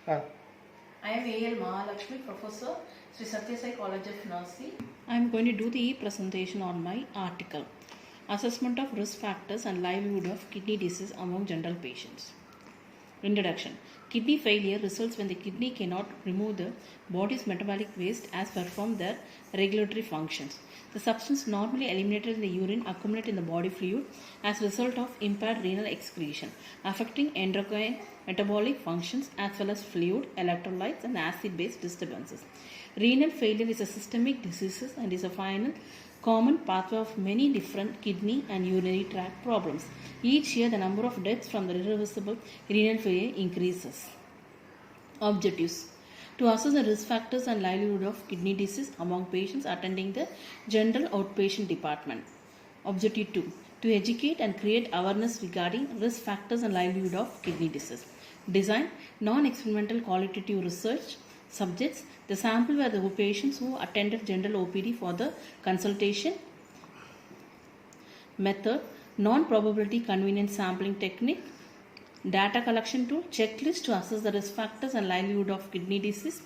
Ah, I am A.L. Mahalakshmi, Professor, Sri Satya Sai College of Nursing. I am going to do the presentation on my article, Assessment of Risk Factors and Livelihood of Kidney Disease Among General Patients. Introduction. Kidney failure results when the kidney cannot remove the body's metabolic waste as perform their regulatory functions. The substance normally eliminated in the urine accumulate in the body fluid as a result of impaired renal excretion, affecting endocrine metabolic functions as well as fluid, electrolytes and acid-base disturbances. Renal failure is a systemic disease and is a final common pathway of many different kidney and urinary tract problems. Each year, the number of deaths from the irreversible renal failure increases. Objectives: to assess the risk factors and livelihood of kidney disease among patients attending the general outpatient department. Objective 2: to educate and create awareness regarding risk factors and livelihood of kidney disease. Design non-experimental qualitative research. Subjects: the sample were the patients who attended general OPD for the consultation. Method: non-probability convenience sampling technique. Data collection tool: checklist to assess the risk factors and livelihood of kidney disease.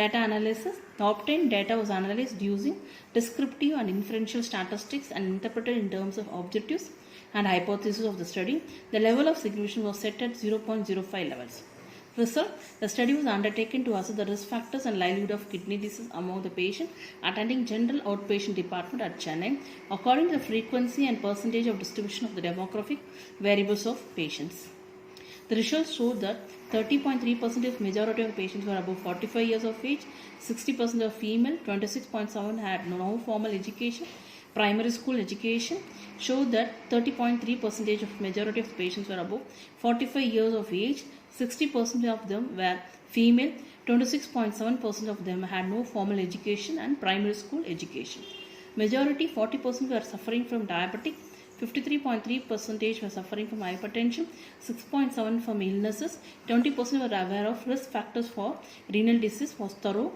Data analysis: the obtained data was analyzed using descriptive and inferential statistics and interpreted in terms of objectives and hypotheses of the study. The level of significance was set at 0.05 levels. Result: the study was undertaken to assess the risk factors and livelihood of kidney disease among the patient attending general outpatient department at Chennai according to the frequency and percentage of distribution of the demographic variables of patients. The results showed that 30.3% of majority of patients were above 45 years of age, 60% of female, 26.7% had no formal education, primary school education. Showed that 30.3% of majority of patients were above 45 years of age, 60% of them were female, 26.7% of them had no formal education and primary school education. Majority 40% were suffering from diabetic, 53.3% were suffering from hypertension, 6.7% from illnesses, 20% were aware of risk factors for renal disease was thorough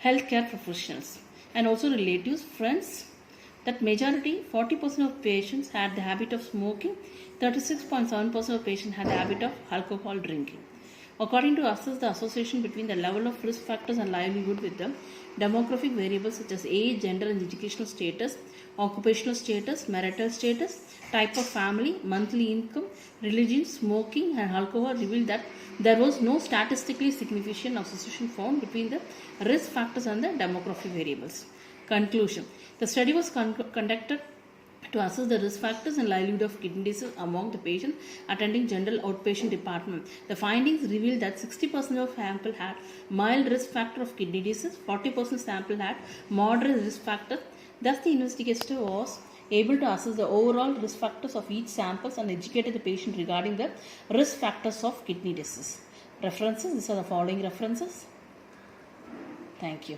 healthcare professionals and also relatives, friends. That majority 40% of patients had the habit of smoking, 36.7% of patients had the habit of alcohol drinking. According to assess the association between the level of risk factors and livelihood with the demographic variables such as age, gender and educational status, occupational status, marital status, type of family, monthly income, religion, smoking and alcohol revealed that there was no statistically significant association found between the risk factors and the demographic variables. Conclusion: the study was conducted to assess the risk factors and livelihood of kidney disease among the patients attending general outpatient department. The findings revealed that 60% of sample had mild risk factor of kidney disease, 40% sample had moderate risk factor. Thus, the investigator was able to assess the overall risk factors of each sample and educated the patient regarding the risk factors of kidney disease. References: these are the following references. Thank you.